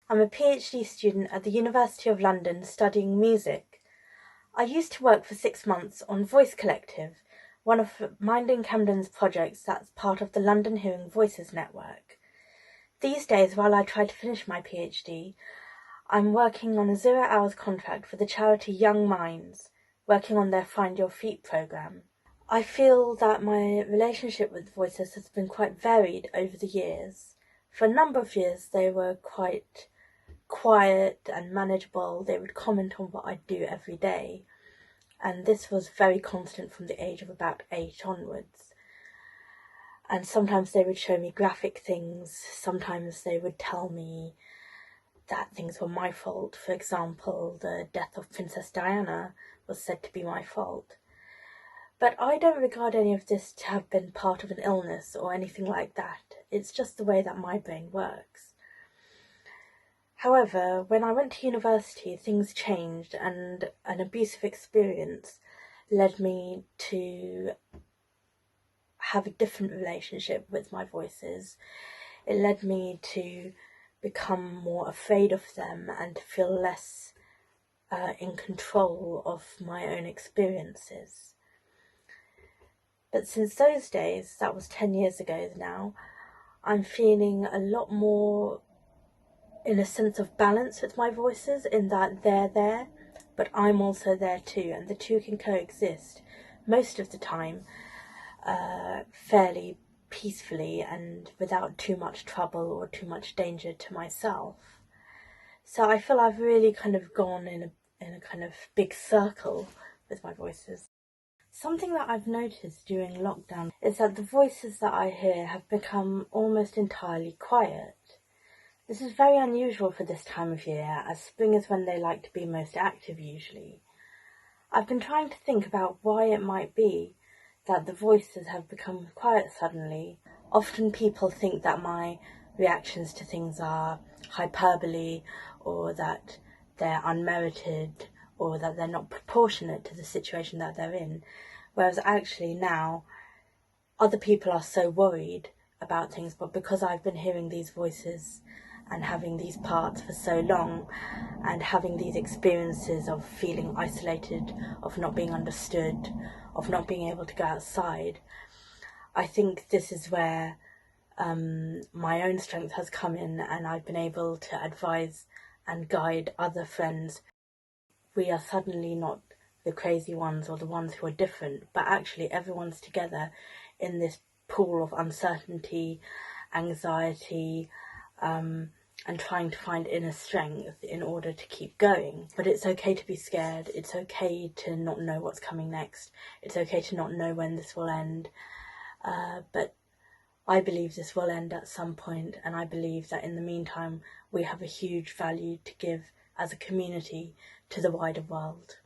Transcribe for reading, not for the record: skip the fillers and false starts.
I'm a PhD student at the University of London studying music. I used to work for 6 months on Voice Collective, one of Minding Camden's projects that's part of the London Hearing Voices network. These days, while I try to finish my PhD, I'm working on a 0 hours contract for the charity Young Minds, working on their Find Your Feet programme. I feel that my relationship with voices has been quite varied over the years. For a number of years, they were quite quiet and manageable. They would comment on what I do every day, and this was very constant from the age of about 8 onwards. And sometimes they would show me graphic things, sometimes they would tell me that things were my fault. For example, the death of Princess Diana was said to be my fault. But I don't regard any of this to have been part of an illness or anything like that. It's just the way that my brain works. However, when I went to university, things changed, and an abusive experience led me to have a different relationship with my voices. It led me to become more afraid of them and to feel less in control of my own experiences. But since those days, that was 10 years ago now, I'm feeling a lot more in a sense of balance with my voices, in that they're there, but I'm also there too, and the two can coexist most of the time fairly peacefully and without too much trouble or too much danger to myself. So I feel I've really kind of gone in a kind of big circle with my voices. Something that I've noticed during lockdown is that the voices that I hear have become almost entirely quiet. This is very unusual for this time of year, as spring is when they like to be most active usually. I've been trying to think about why it might be that the voices have become quiet suddenly. Often people think that my reactions to things are hyperbole, or that they're unmerited, or that they're not proportionate to the situation that they're in, whereas actually now other people are so worried about things, but because I've been hearing these voices and having these parts for so long, and having these experiences of feeling isolated, of not being understood, of not being able to go outside, I think this is where my own strength has come in, and I've been able to advise and guide other friends. We are suddenly not the crazy ones or the ones who are different, but actually everyone's together in this pool of uncertainty, anxiety, and trying to find inner strength in order to keep going. But it's okay to be scared. It's okay to not know what's coming next. It's okay to not know when this will end. But I believe this will end at some point, and I believe that in the meantime we have a huge value to give as a community to the wider world.